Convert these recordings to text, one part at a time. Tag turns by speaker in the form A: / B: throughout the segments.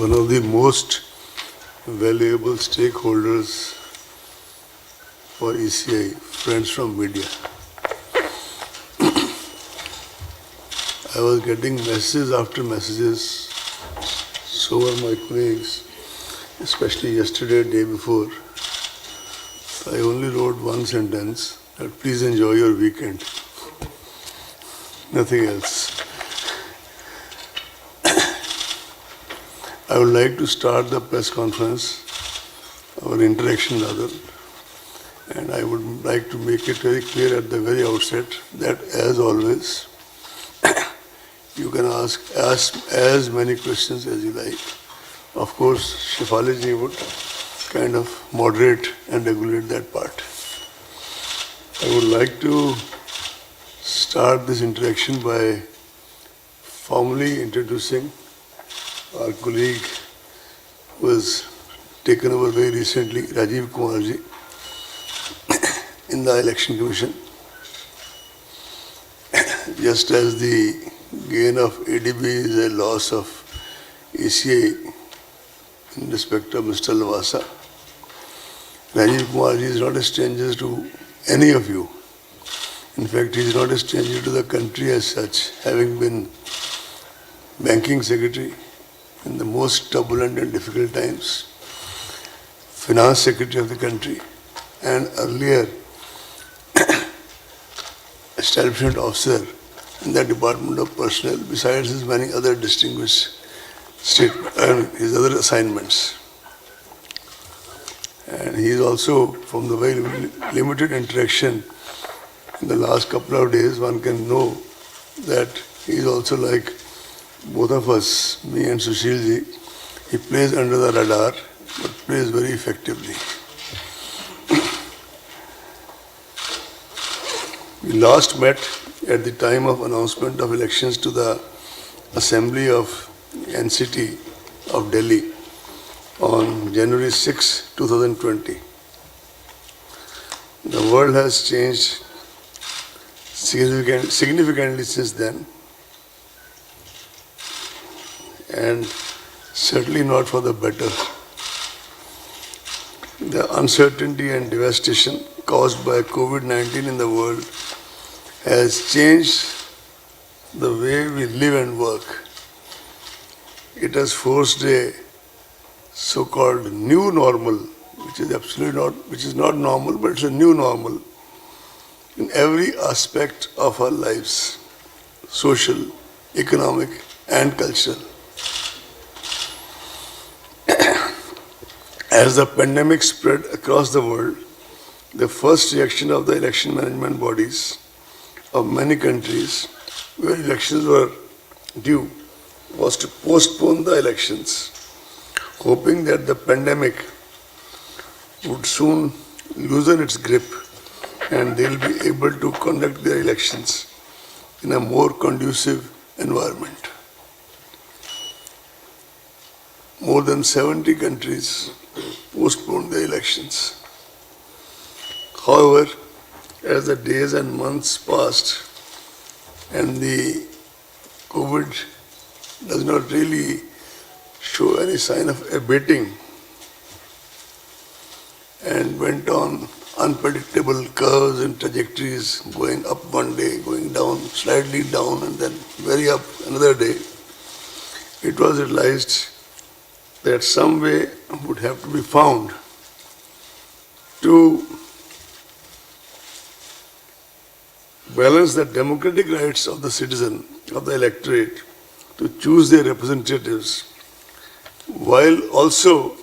A: one of the most valuable stakeholders for ECI, friends from media. I was getting messages after messages, so were my colleagues, especially yesterday, day before. I only wrote one sentence, that please enjoy your weekend. Nothing else. I would like to start the press conference, our interaction rather, and I would like to make it very clear at the very outset that as always, you can ask as many questions as you like. Of course, Shefali ji would kind of moderate and regulate that part. I would like to start this interaction by formally introducing our colleague who has taken over very recently, Rajiv Kumar ji, in the Election Commission. Just as the gain of ADB is a loss of ECI in respect of Mr. Lavasa, Rajiv Kumar ji is not a stranger to any of you. In fact, he is not a stranger to the country as such, having been banking secretary in the most turbulent and difficult times, finance secretary of the country, and earlier establishment officer in the Department of Personnel, besides his many other distinguished his other assignments. And he is also, from the very limited interaction in the last couple of days, one can know that he is also like both of us, me and Sushil ji. He plays under the radar, but plays very effectively. We last met at the time of announcement of elections to the Assembly of NCT of Delhi on January 6, 2020. The world has changed significantly since then, and certainly not for the better. The uncertainty and devastation caused by COVID-19 in the world has changed the way we live and work. It has forced a so-called new normal, which is not normal, but it's a new normal in every aspect of our lives, social, economic, and cultural. As the pandemic spread across the world, the first reaction of the election management bodies of many countries where elections were due was to postpone the elections, hoping that the pandemic would soon loosen its grip and they'll be able to conduct their elections in a more conducive environment. More than 70 countries postponed the elections. However, as the days and months passed and the COVID does not really show any sign of abating and went on unpredictable curves and trajectories, going up one day, going down, slightly down, and then very up another day, it was realized that some way would have to be found to balance the democratic rights of the citizen, of the electorate, to choose their representatives, while also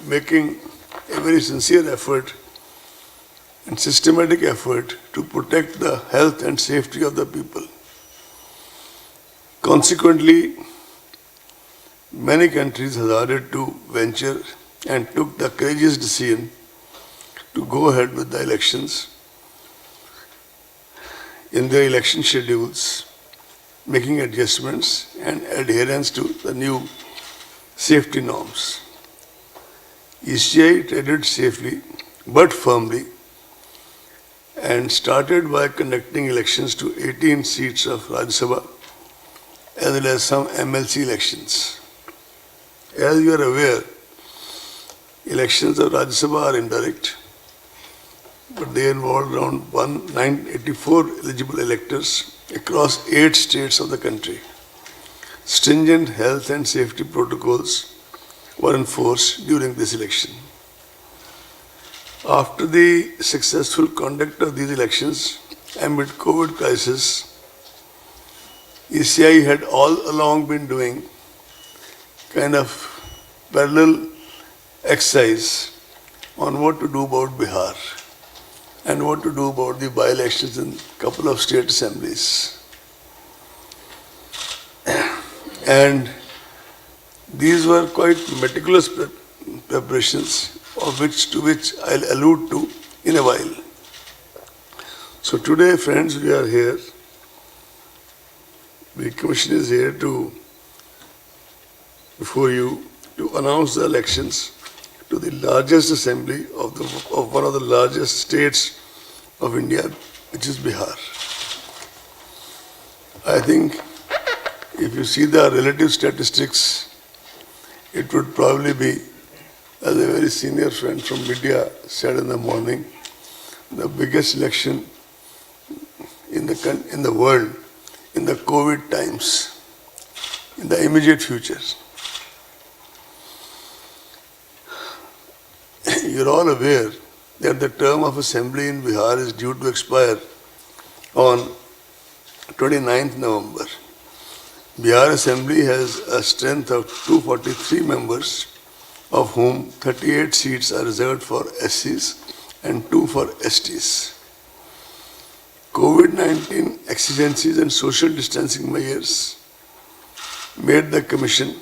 A: making a very sincere effort and systematic effort to protect the health and safety of the people. Consequently, many countries hazarded to venture and took the courageous decision to go ahead with the elections in their election schedules, making adjustments and adherence to the new safety norms. ECI treaded safely but firmly and started by conducting elections to 18 seats of Rajya Sabha as well as some MLC elections. As you are aware, elections of Rajya Sabha are indirect, but they involve around 984 eligible electors across 8 states of the country. Stringent health and safety protocols were enforced during this election. After the successful conduct of these elections amid COVID crisis, ECI had all along been doing kind of parallel exercise on what to do about Bihar and what to do about the by-elections in a couple of state assemblies. And these were quite meticulous preparations to which I'll allude to in a while. So today, friends, we are here. The Commission is here before you to announce the elections to the largest assembly of one of the largest states of India, which is Bihar. I think if you see the relative statistics, it would probably be, as a very senior friend from media said in the morning, the biggest election in the world in the COVID times, in the immediate future. You're all aware that the term of assembly in Bihar is due to expire on 29th November. Bihar Assembly has a strength of 243 members, of whom 38 seats are reserved for SCs and 2 for STs. COVID-19 exigencies and social distancing measures made the Commission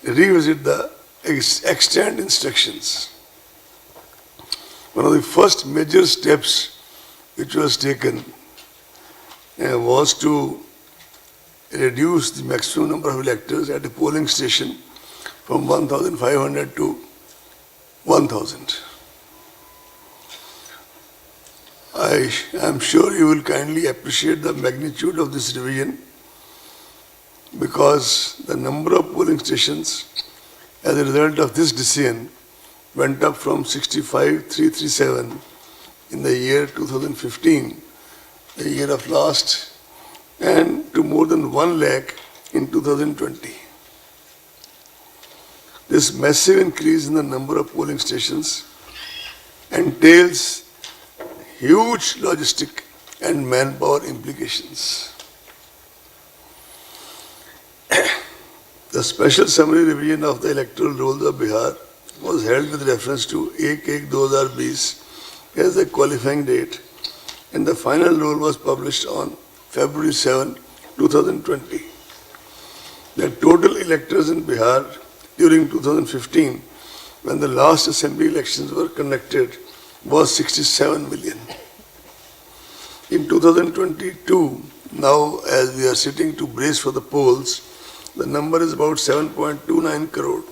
A: revisit the extant instructions. One of the first major steps which was taken was to reduce the maximum number of electors at a polling station from 1,500 to 1,000. I am sure you will kindly appreciate the magnitude of this revision, because the number of polling stations as a result of this decision went up from 65,337 in the year 2015, the year of last, and to more than 1 lakh in 2020. This massive increase in the number of polling stations entails huge logistic and manpower implications. The special summary revision of the electoral rolls of Bihar was held with reference to 1-1-2020 as the qualifying date, and the final roll was published on February 7, 2020. The total electors in Bihar during 2015, when the last assembly elections were conducted, was 67 million. In 2022, now as we are sitting to brace for the polls, the number is about 7.29 crore.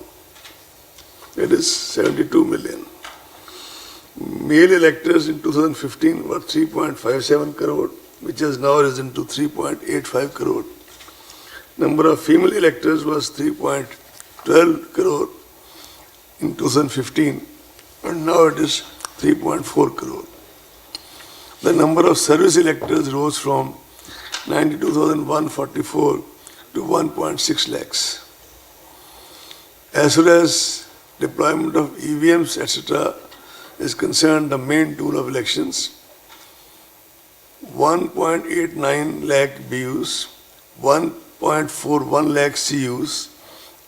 A: It is 72 million. Male electors in 2015 were 3.57 crore, which has now risen to 3.85 crore. Number of female electors was 3.12 crore in 2015, and now it is 3.4 crore. The number of service electors rose from 92,144 to 1.6 lakhs. As far as deployment of EVMs, etc., is concerned, the main tool of elections, 1.89 lakh BUs, 1.41 lakh CUs,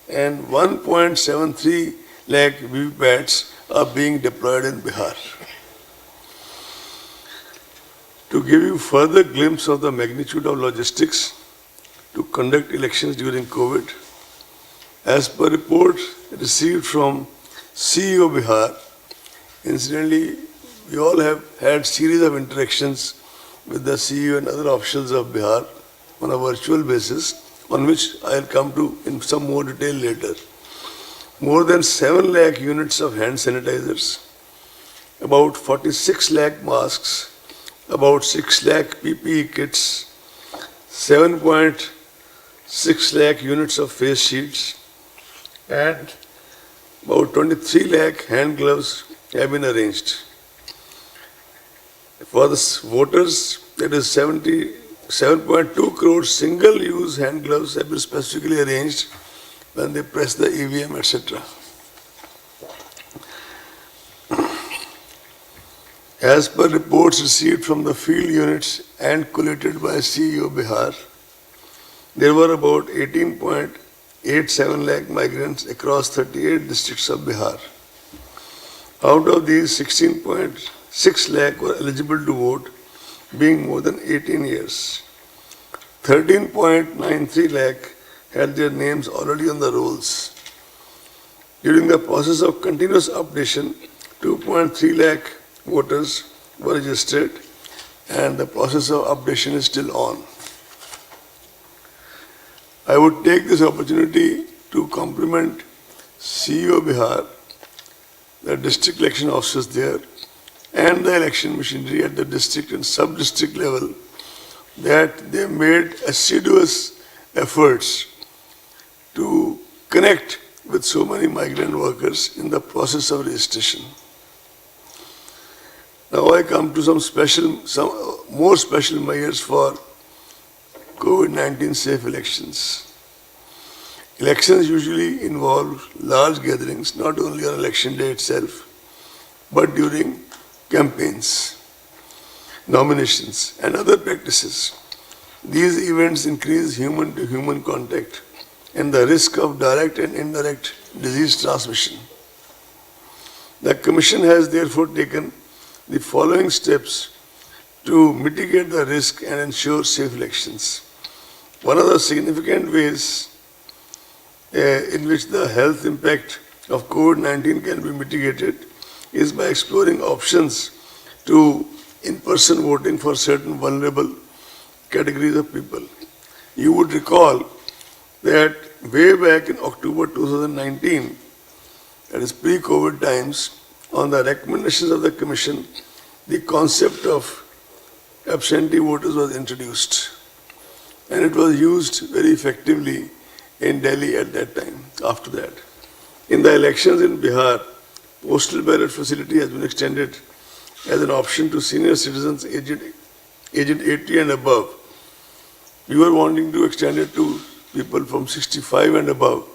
A: and 1.73 lakh VVPATs are being deployed in Bihar. To give you further glimpse of the magnitude of logistics to conduct elections during COVID, as per report received from CEO Bihar, incidentally, we all have had series of interactions with the CEO and other officials of Bihar on a virtual basis, on which I'll come to in some more detail later. More than 7 lakh units of hand sanitizers, about 46 lakh masks, about 6 lakh PPE kits, 7.6 lakh units of face shields, and about 23 lakh hand gloves have been arranged. For the voters, that is 77.2 crore single-use hand gloves have been specifically arranged when they press the EVM, etc. As per reports received from the field units and collated by CEO Bihar, there were about 18.87 lakh migrants across 38 districts of Bihar. Out of these, 16.6 lakh were eligible to vote, being more than 18 years. 13.93 lakh had their names already on the rolls. During the process of continuous updation, 2.3 lakh voters were registered and the process of updation is still on. I would take this opportunity to compliment CEO Bihar, the district election officers there, and the election machinery at the district and sub-district level, that they made assiduous efforts to connect with so many migrant workers in the process of registration. Now I come to some more special measures for COVID-19 safe elections. Elections usually involve large gatherings, not only on election day itself, but during campaigns, nominations, and other practices. These events increase human-to-human contact and the risk of direct and indirect disease transmission. The Commission has therefore taken the following steps to mitigate the risk and ensure safe elections. One of the significant ways in which the health impact of COVID-19 can be mitigated is by exploring options to in-person voting for certain vulnerable categories of people. You would recall that way back in October 2019, that is pre-COVID times, on the recommendations of the Commission, the concept of absentee voters was introduced. And it was used very effectively in Delhi at that time, after that. In the elections in Bihar, postal ballot facility has been extended as an option to senior citizens aged 80 and above. We were wanting to extend it to people from 65 and above.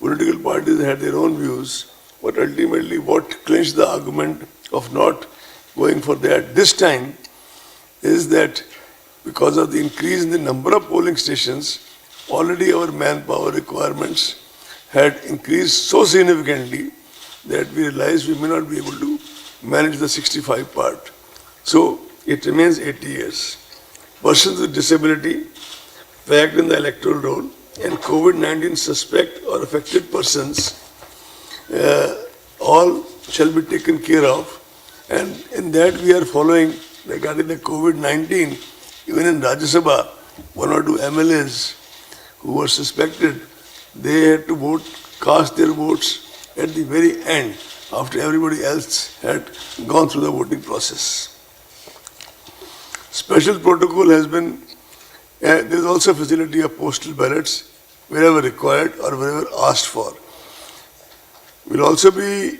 A: Political parties had their own views, but ultimately what clinched the argument of not going for that this time is that because of the increase in the number of polling stations, already our manpower requirements had increased so significantly that we realized we may not be able to manage the 65 part. So it remains 80 years. Persons with disability, fact in the electoral roll, and COVID-19 suspect or affected persons, all shall be taken care of. And in that we are following regarding the COVID-19, even in Rajya Sabha, one or two MLAs who were suspected, they had to vote, cast their votes at the very end, after everybody else had gone through the voting process. Special protocol has been, there is also a facility of postal ballots wherever required or wherever asked for. We'll also be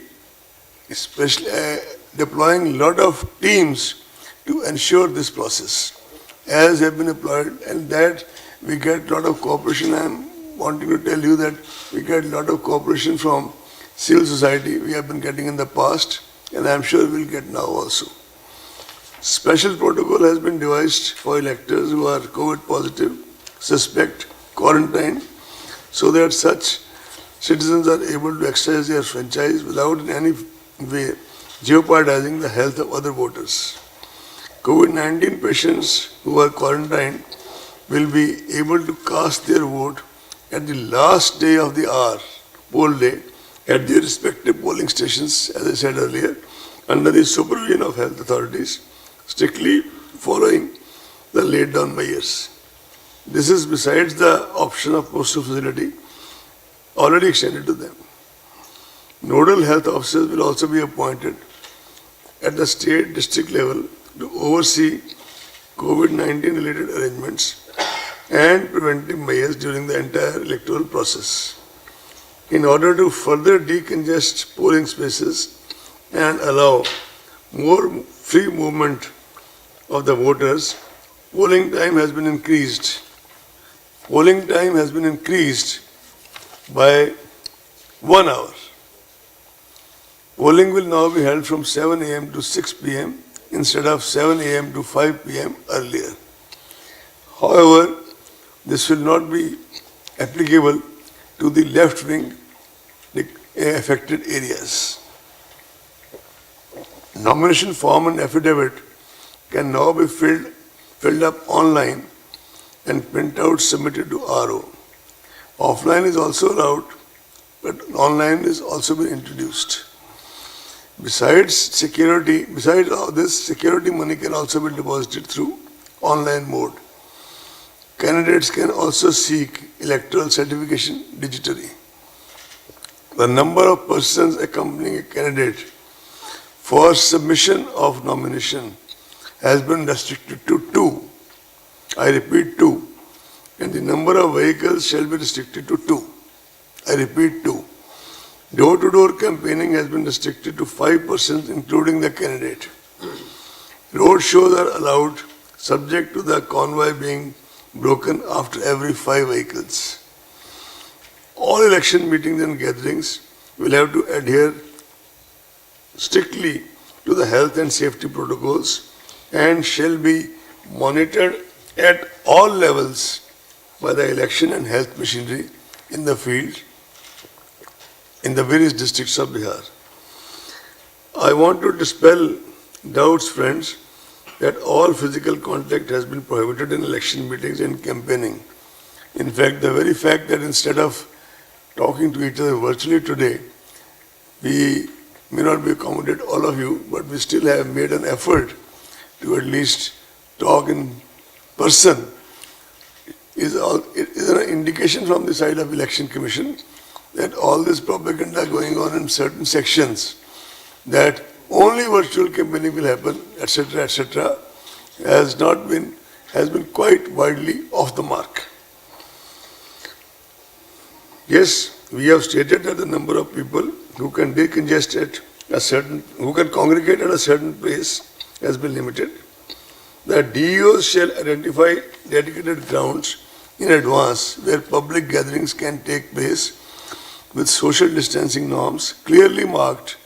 A: deploying a lot of teams to ensure this process, as have been employed, and that we get a lot of cooperation. I'm wanting to tell you that we get a lot of cooperation from civil society. We have been getting in the past, and I'm sure we'll get now also. Special protocol has been devised for electors who are COVID positive, suspect, quarantined, so that such citizens are able to exercise their franchise without in any way jeopardizing the health of other voters. COVID-19 patients who are quarantined will be able to cast their vote at the last day of the hour, poll day, at their respective polling stations, as I said earlier, under the supervision of health authorities, strictly following the laid down measures. This is besides the option of postal facility already extended to them. Nodal health officers will also be appointed at the state district level to oversee COVID-19 related arrangements and preventive measures during the entire electoral process. In order to further decongest polling spaces and allow more free movement of the voters, polling time has been increased. Polling time has been increased by 1 hour. Polling will now be held from 7 a.m. to 6 p.m. instead of 7 a.m. to 5 p.m. earlier. However, this will not be applicable to the left-wing affected areas. Nomination form and affidavit can now be filled up online and printouts submitted to RO. Offline is also allowed, but online is also been introduced. Besides all this, security money can also be deposited through online mode. Candidates can also seek electoral certification digitally. The number of persons accompanying a candidate for submission of nomination has been restricted to 2. I repeat 2. And the number of vehicles shall be restricted to 2. I repeat 2. Door-to-door campaigning has been restricted to 5 persons, including the candidate. Road shows are allowed, subject to the convoy being broken after every 5 vehicles. All election meetings and gatherings will have to adhere strictly to the health and safety protocols and shall be monitored at all levels by the election and health machinery in the field in the various districts of Bihar. I want to dispel doubts, friends, that all physical contact has been prohibited in election meetings and campaigning. In fact, the very fact that instead of talking to each other virtually today, we may not be accommodated all of you, but we still have made an effort to at least talk in person is an indication from the side of Election Commission that all this propaganda going on in certain sections, that only virtual campaigning will happen, etc., has been quite widely off the mark. Yes, we have stated that the number of people who can decongest who can congregate at a certain place has been limited. The DEOs shall identify dedicated grounds in advance where public gatherings can take place with social distancing norms clearly marked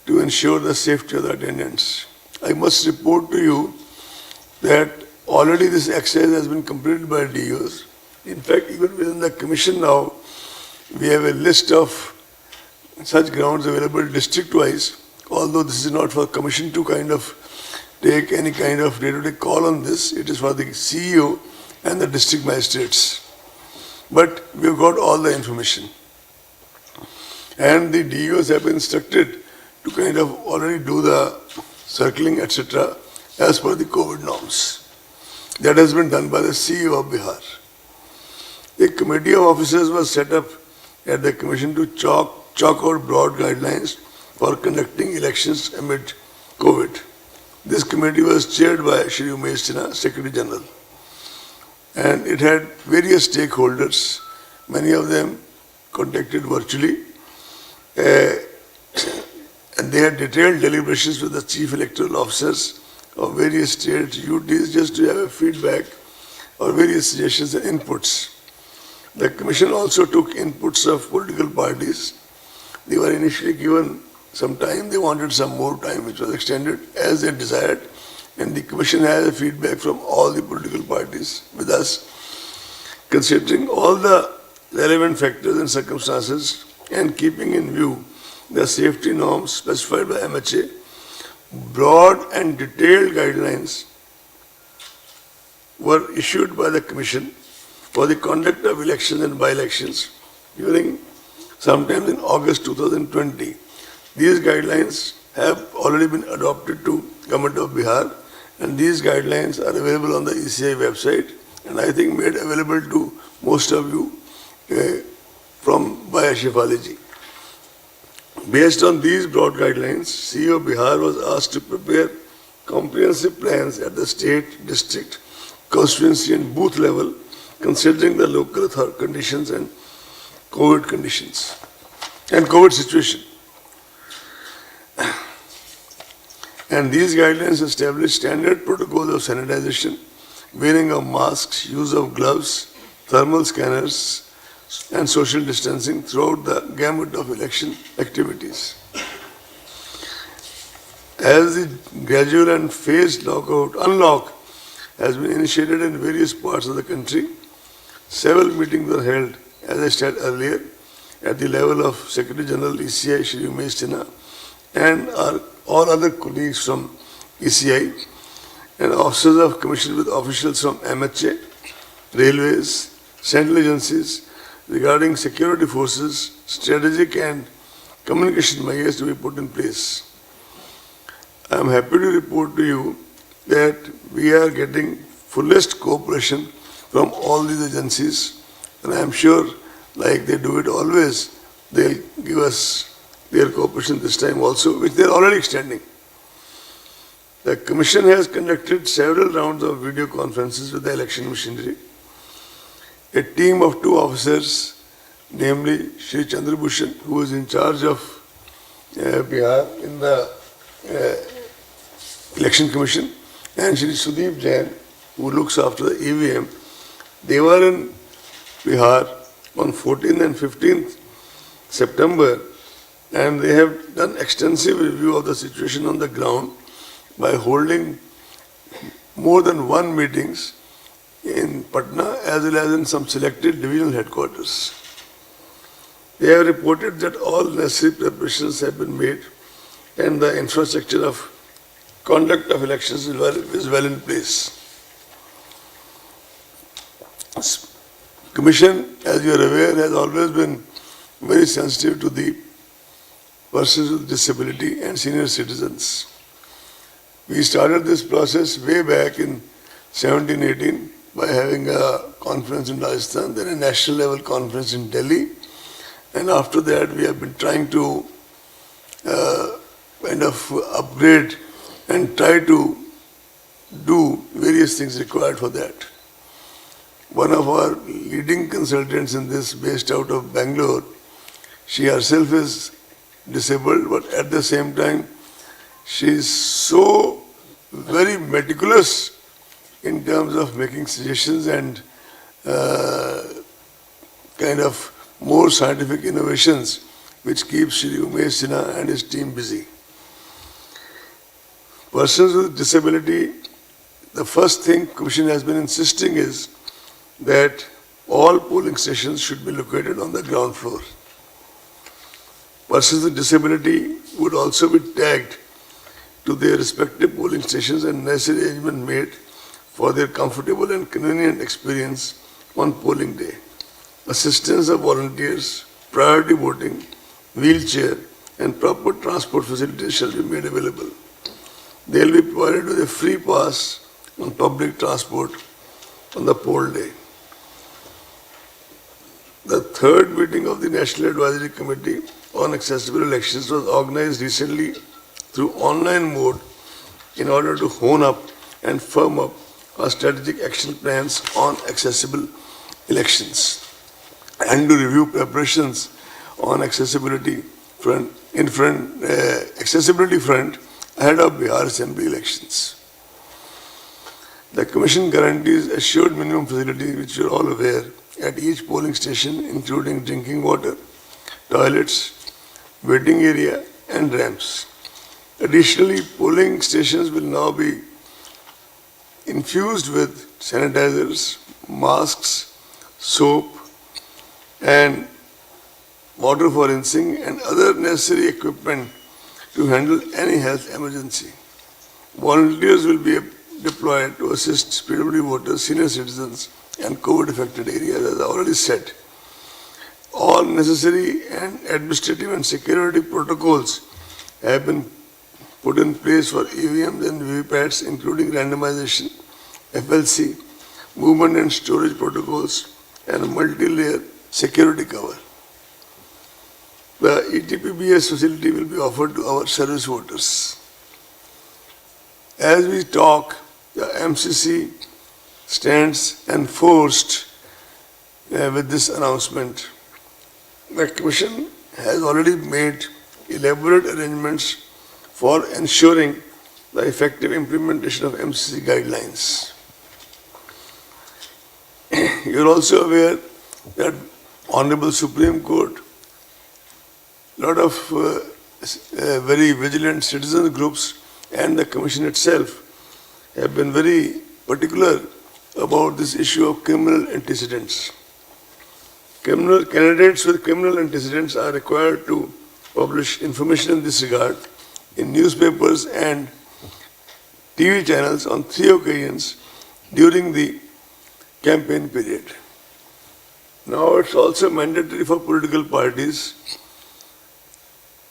A: to ensure the safety of the attendants. I must report to you that already this exercise has been completed by DEOs. In fact, even within the commission now, we have a list of such grounds available district-wise, although this is not for commission to kind of take any kind of day-to-day call on this. It is for the CEO and the district magistrates. But we've got all the information. And the DEOs have been instructed to kind of already do the circling, etc., as per the COVID norms. That has been done by the CEO of Bihar. A committee of officers was set up at the commission to chalk out broad guidelines for conducting elections amid COVID. This committee was chaired by Shri Umesh Sinha, Secretary General. And it had various stakeholders, many of them contacted virtually. And they had detailed deliberations with the chief electoral officers of various states, UTs, just to have a feedback or various suggestions and inputs. The commission also took inputs of political parties. They were initially given some time, they wanted some more time, which was extended as they desired. And the commission has a feedback from all the political parties with us, considering all the relevant factors and circumstances and keeping in view the safety norms specified by MHA. Broad and detailed guidelines were issued by the Commission for the conduct of elections and by-elections during sometime in August 2020. These guidelines have already been adopted to Government of Bihar, and these guidelines are available on the ECI website, and I think made available to most of you by Ashif ji. Based on these broad guidelines, CEO Bihar was asked to prepare comprehensive plans at the state, district, constituency and booth level, considering the local conditions and COVID conditions and COVID situation. And these guidelines establish standard protocols of sanitization, wearing of masks, use of gloves, thermal scanners, and social distancing throughout the gamut of election activities. As the gradual and phased unlock has been initiated in various parts of the country, several meetings were held, as I said earlier, at the level of Secretary General ECI Shri Umesh Sinha and all other colleagues from ECI and officers of commission with officials from MHA, railways, central agencies regarding security forces, strategic and communication measures to be put in place. I am happy to report to you that we are getting fullest cooperation from all these agencies, and I am sure, like they do it always, they'll give us their cooperation this time also, which they are already extending. The Commission has conducted several rounds of video conferences with the election machinery. A team of 2 officers, namely Shri Chandrabhushan, who is in charge of Bihar in the Election Commission, and Shri Sudeep Jain, who looks after the EVM, they were in Bihar on 14th and 15th September, and they have done extensive review of the situation on the ground by holding more than 1 meetings in Patna as well as in some selected divisional headquarters. They have reported that all necessary preparations have been made and the infrastructure of conduct of elections is well in place. Commission, as you are aware, has always been very sensitive to the persons with disability and senior citizens. We started this process way back in 17-18 by having a conference in Rajasthan, then a national level conference in Delhi, and after that we have been trying to kind of upgrade and try to do various things required for that. One of our leading consultants in this, based out of Bangalore, she herself is disabled, but at the same time, she is so very meticulous in terms of making suggestions and kind of more scientific innovations, which keeps Shri Umesh Sinha and his team busy. Persons with disability, the first thing Commission has been insisting is that all polling stations should be located on the ground floor. Persons with disability would also be tagged to their respective polling stations and necessary arrangement made for their comfortable and convenient experience on polling day. Assistance of volunteers, priority voting, wheelchair and proper transport facilities shall be made available. They will be provided with a free pass on public transport on the poll day. The third meeting of the National Advisory Committee on Accessible Elections was organized recently through online mode in order to hone up and firm up our strategic action plans on accessible elections and to review preparations on accessibility front ahead of Bihar Assembly elections. The Commission guarantees assured minimum facilities, which you are all aware, at each polling station, including drinking water, toilets, waiting area and ramps. Additionally, polling stations will now be infused with sanitizers, masks, soap and water for rinsing and other necessary equipment to handle any health emergency. Volunteers will be deployed to assist PWD voters, senior citizens and COVID-affected areas, as I already said. All necessary and administrative and security protocols have been put in place for EVMs and VVPATs, including randomization, FLC, movement and storage protocols, and a multi-layer security cover. The ETPBS facility will be offered to our service voters. As we talk, the MCC stands enforced with this announcement. The Commission has already made elaborate arrangements for ensuring the effective implementation of MCC guidelines. You are also aware that Honorable Supreme Court, lot of very vigilant citizen groups and the Commission itself have been very particular about this issue of criminal antecedents. Criminal candidates with criminal antecedents are required to publish information in this regard in newspapers and TV channels on 3 occasions during the campaign period. Now it's also mandatory for political parties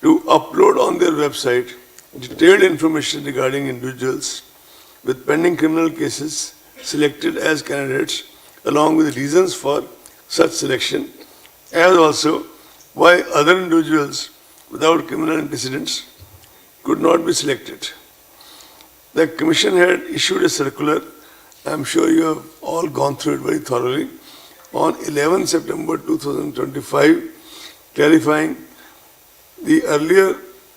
A: to upload on their website detailed information regarding individuals with pending criminal cases selected as candidates, along with reasons for such selection, as also why other individuals without criminal antecedents could not be selected. The Commission had issued a circular, I am sure you have all gone through it very thoroughly, on 11 September 2025, clarifying the earlier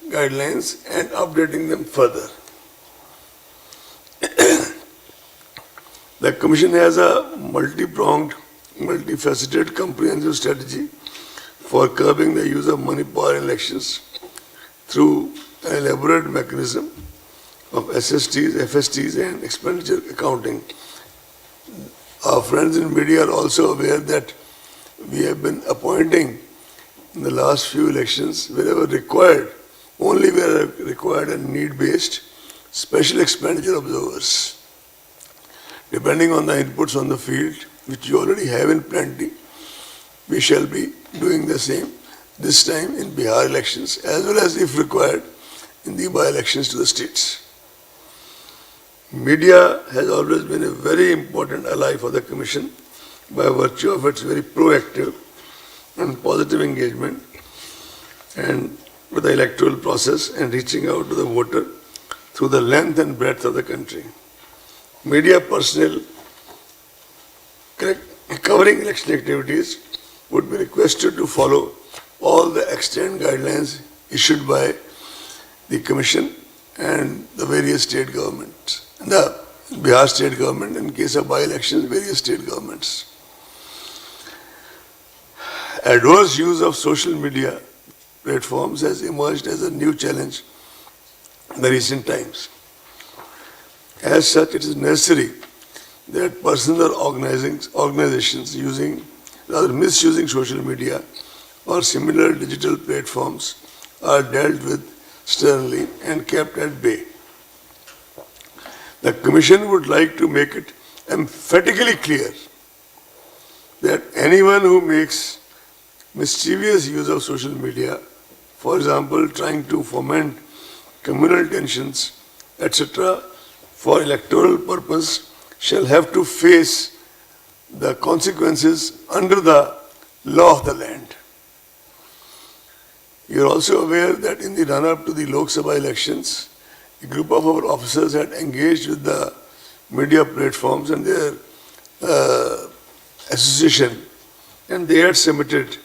A: guidelines and updating them further. The Commission has a multi-pronged, multifaceted, comprehensive strategy for curbing the use of money power in elections through an elaborate mechanism of SSTs, FSTs and expenditure accounting. Our friends in media are also aware that we have been appointing in the last few elections, wherever required, only where required and need-based, special expenditure observers. Depending on the inputs on the field, which you already have in plenty, we shall be doing the same this time in Bihar elections, as well as, if required, in the by-elections to the states. Media has always been a very important ally for the Commission by virtue of its very proactive and positive engagement and with the electoral process and reaching out to the voter through the length and breadth of the country. Media personnel covering election activities would be requested to follow all the extant guidelines issued by the Commission and the various state governments. The Bihar state government, in case of by-elections, various state governments. Adverse use of social media platforms has emerged as a new challenge in the recent times. As such, it is necessary that persons or organizations misusing social media or similar digital platforms are dealt with sternly and kept at bay. The Commission would like to make it emphatically clear that anyone who makes mischievous use of social media, for example, trying to foment communal tensions, etc., for electoral purpose, shall have to face the consequences under the law of the land. You are also aware that in the run-up to the Lok Sabha elections, a group of our officers had engaged with the media platforms and their association, and they had submitted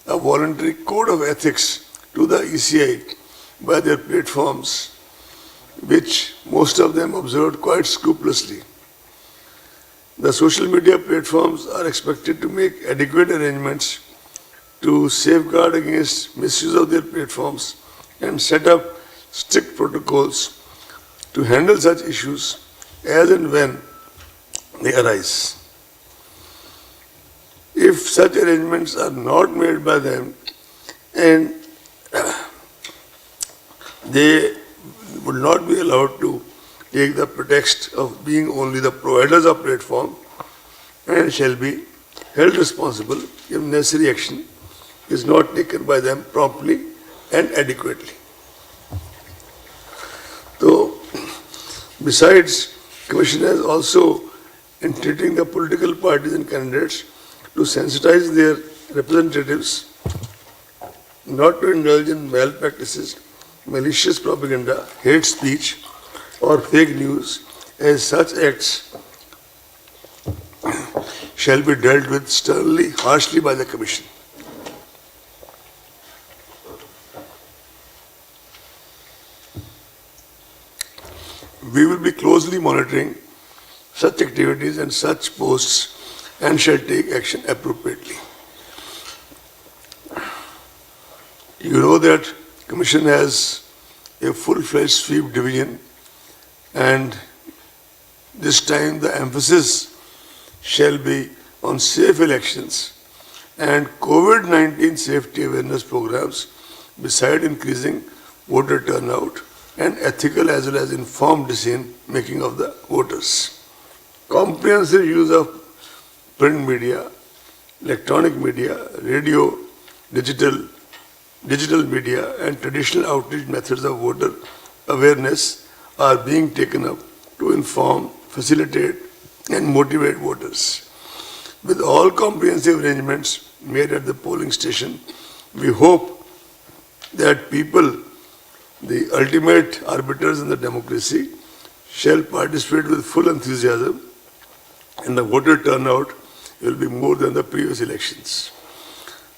A: a voluntary code of ethics to the ECI by their platforms, which most of them observed quite scrupulously. The social media platforms are expected to make adequate arrangements to safeguard against misuse of their platforms and set up strict protocols to handle such issues as and when they arise. If such arrangements are not made by them and they would not be allowed to take the pretext of being only the providers of platform and shall be held responsible if necessary action is not taken by them promptly and adequately. So, besides, Commission has also entreating the political parties and candidates to sensitize their representatives not to indulge in malpractices, malicious propaganda, hate speech, or fake news, as such acts shall be dealt with sternly, harshly by the Commission. We will be closely monitoring such activities and such posts and shall take action appropriately. You know that Commission has a full-fledged sweep division, and this time the emphasis shall be on safe elections and COVID-19 safety awareness programs, beside increasing voter turnout and ethical as well as informed decision making of the voters. Comprehensive use of print media, electronic media, radio, digital media and traditional outreach methods of voter awareness are being taken up to inform, facilitate and motivate voters. With all comprehensive arrangements made at the polling station, we hope that people, the ultimate arbiters in the democracy, shall participate with full enthusiasm, and the voter turnout will be more than the previous elections.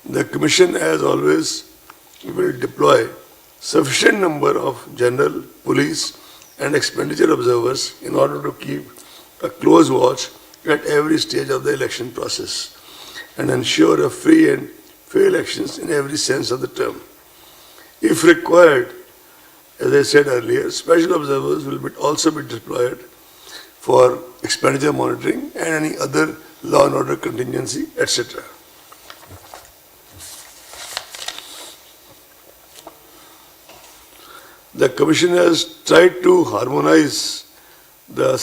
A: The Commission, as always, will deploy sufficient number of general, police and expenditure observers in order to keep a close watch at every stage of the election process and ensure a free and fair elections in every sense of the term. If required, as I said earlier, special observers will also be deployed for expenditure monitoring and any other law and order contingency, etc. The Commission has tried to harmonize the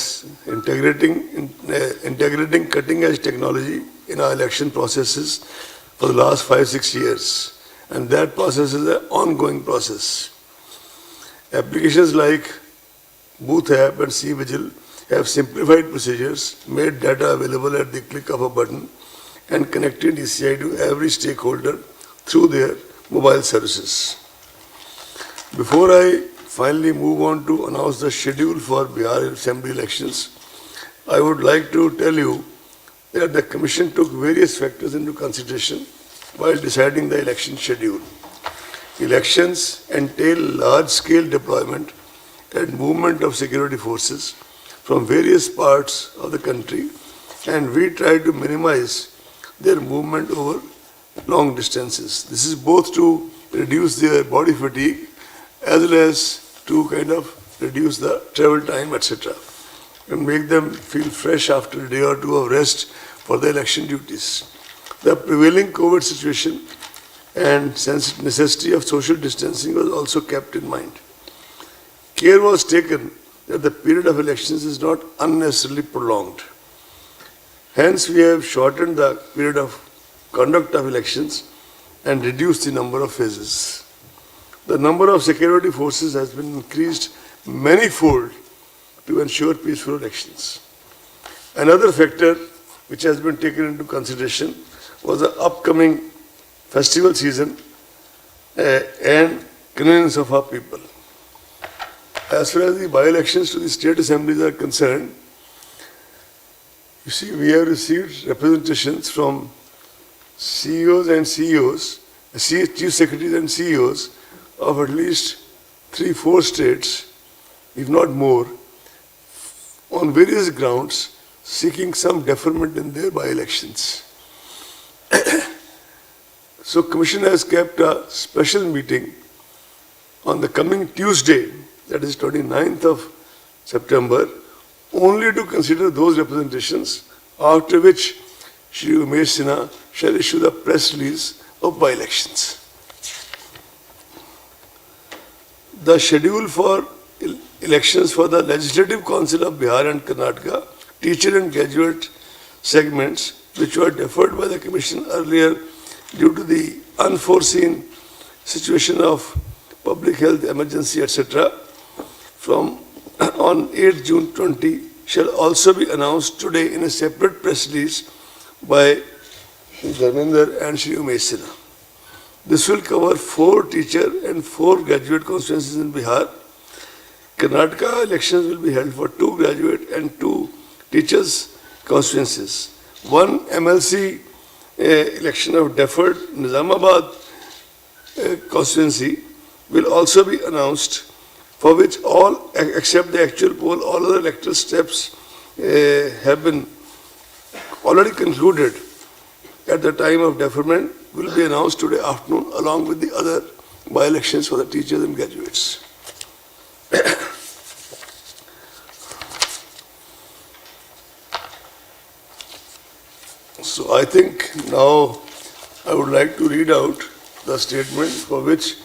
A: integrating cutting-edge technology in our election processes for the last 5-6 years, and that process is an ongoing process. Applications like Booth App and C-Vigil have simplified procedures, made data available at the click of a button, and connected ECI to every stakeholder through their mobile services. Before I finally move on to announce the schedule for Bihar Assembly elections, I would like to tell you that the Commission took various factors into consideration while deciding the election schedule. Elections entail large-scale deployment and movement of security forces from various parts of the country, and we try to minimize their movement over long distances. This is both to reduce their body fatigue as well as to kind of reduce the travel time, etc., and make them feel fresh after a day or two of rest for the election duties. The prevailing COVID situation and necessity of social distancing was also kept in mind. Care was taken that the period of elections is not unnecessarily prolonged. Hence, we have shortened the period of conduct of elections and reduced the number of phases. The number of security forces has been increased manifold to ensure peaceful elections. Another factor which has been taken into consideration was the upcoming festival season and convenience of our people. As far as the by-elections to the state assemblies are concerned, you see, we have received representations from CEOs and CEOs, chief secretaries and CEOs of at least 3-4 states, if not more, on various grounds, seeking some deferment in their by-elections. So Commission has kept a special meeting on the coming Tuesday, that is 29th of September, only to consider those representations, after which Shri Umesh Sinha shall issue the press release of by-elections. The schedule for elections for the Legislative Council of Bihar and Karnataka, teacher and graduate segments, which were deferred by the Commission earlier due to the unforeseen situation of public health emergency, etc., from on 8 June 20 shall also be announced today in a separate press release by Dharmender and Shri Umesh Sinha. This will cover 4 teacher and 4 graduate constituencies in Bihar. Karnataka elections will be held for 2 graduate and 2 teachers constituencies. 1 MLC election of deferred Nizamabad constituency will also be announced for which all, except the actual poll, all other electoral steps have been already concluded at the time of deferment, will be announced today afternoon along with the other by-elections for the teachers and graduates. So I think now I would like to read out the statement for which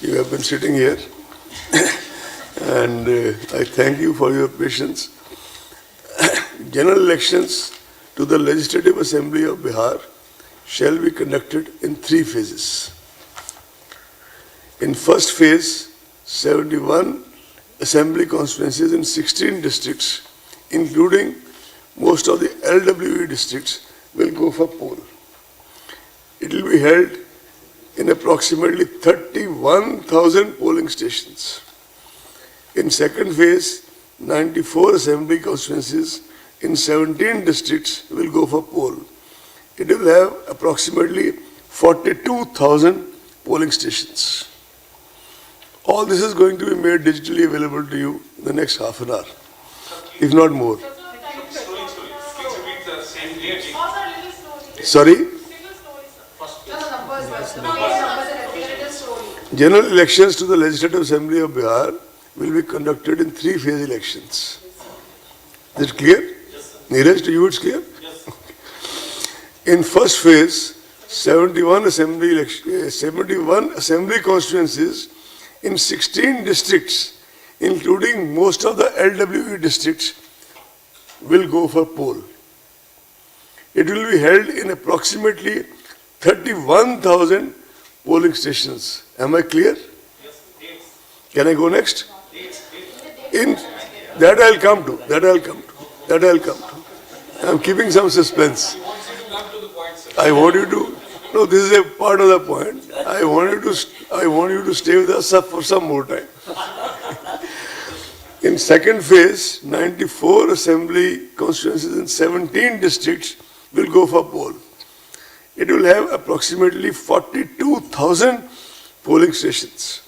A: you have been sitting here. And I thank you for your patience. General elections to the Legislative Assembly of Bihar shall be conducted in 3 phases. In first phase, 71 assembly constituencies in 16 districts, including most of the LWE districts, will go for poll. It will be held in approximately 31,000 polling stations. In second phase, 94 assembly constituencies in 17 districts will go for poll. It will have approximately 42,000 polling stations. All this is going to be made digitally available to you in the next half an hour, if not more. Sorry? General elections to the Legislative Assembly of Bihar will be conducted in 3 phase elections. Is it clear? Neeraj, to you it's clear?
B: Yes.
A: In first phase, 71 assembly constituencies in 16 districts, including most of the LWE districts, will go for poll. It will be held in approximately 31,000 polling stations. Am I clear?
B: Yes.
A: Can I go next?
B: Dates.
A: In that I'll come to. I'm keeping some suspense.
B: He wants you to come to the point, sir.
A: I want you to. No, this is a part of the point. I want you to stay with us for some more time. In second phase, 94 assembly constituencies in 17 districts will go for poll. It will have approximately 42,000 polling stations.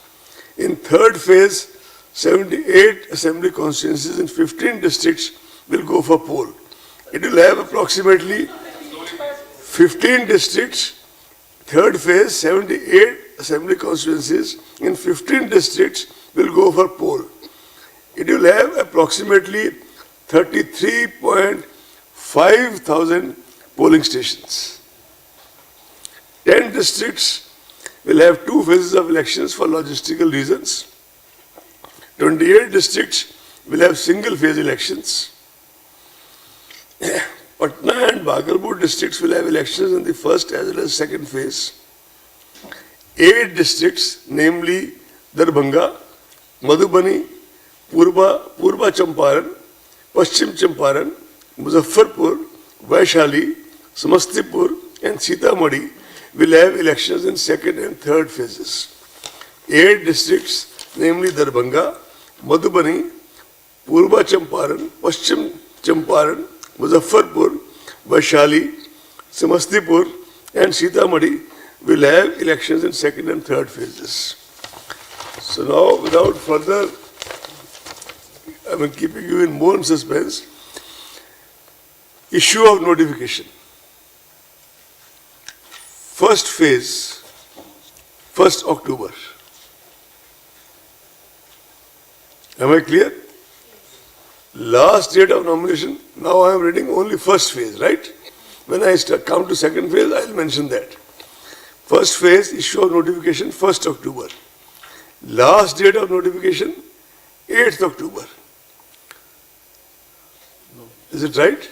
A: In third phase, 78 assembly constituencies in 15 districts will go for poll. It will have approximately 15 districts. Third phase, 78 assembly constituencies in 15 districts will go for poll. It will have approximately 33.5 thousand polling stations. 10 districts will have 2 phases of elections for logistical reasons. 28 districts will have single phase elections. Patna and Bhagalpur districts will have elections in the first as well as second phase. 8 districts, namely Darbhanga, Madhubani, Purba Champaran, Paschim Champaran, Muzaffarpur, Vaishali, Samastipur and Sitamarhi will have elections in second and third phases. 8 districts, namely Darbhanga, Madhubani, Purba Champaran, Paschim Champaran, Muzaffarpur, Vaishali, Samastipur and Sitamarhi will have elections in second and third phases. So now, without further, keeping you in more suspense, issue of notification. First phase, 1st October. Am I clear? Last date of nomination, now I am reading only first phase, right? When I come to second phase, I will mention that. First phase, issue of notification, 1st October. Last date of notification, 8th October. Is it right?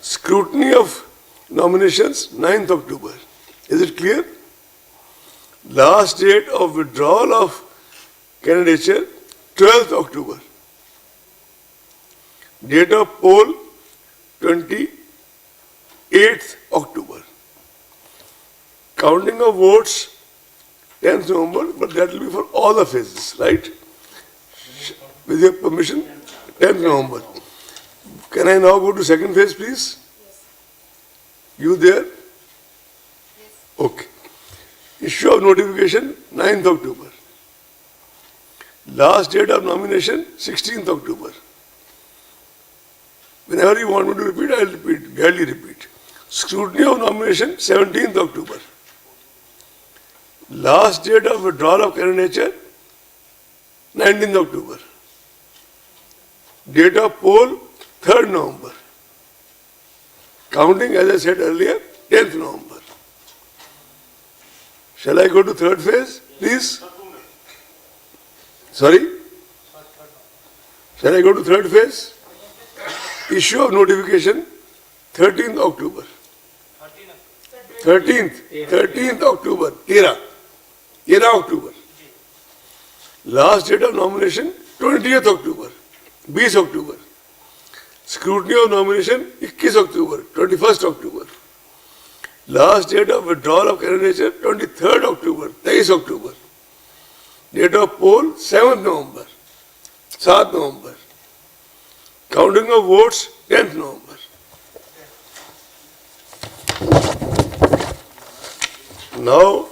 A: Scrutiny of nominations, 9th October. Is it clear? Last date of withdrawal of candidature, 12th October. Date of poll, 28th October. Counting of votes, 10th November, but that will be for all the phases, right? With your permission, 10th November. Can I now go to second phase, please?
C: Yes.
A: You there?
C: Yes.
A: Okay. Issue of notification, 9th October. Last date of nomination, 16th October. Whenever you want me to repeat, I will repeat, gladly repeat. Scrutiny of nomination, 17th October. Last date of withdrawal of candidature, 19th October. Date of poll, 3rd November. Counting, as I said earlier, 10th November. Shall I go to third phase, please? Sorry? Shall I go to third phase? Issue of notification, 13th October. 13th October, 13 October. Last date of nomination, 20th October, 20 October. Scrutiny of nomination, 21 October, 21st October. Last date of withdrawal of candidature, 23rd October, 23 October. Date of poll, 7th November, 7th November. Counting of votes, 10th November. Now,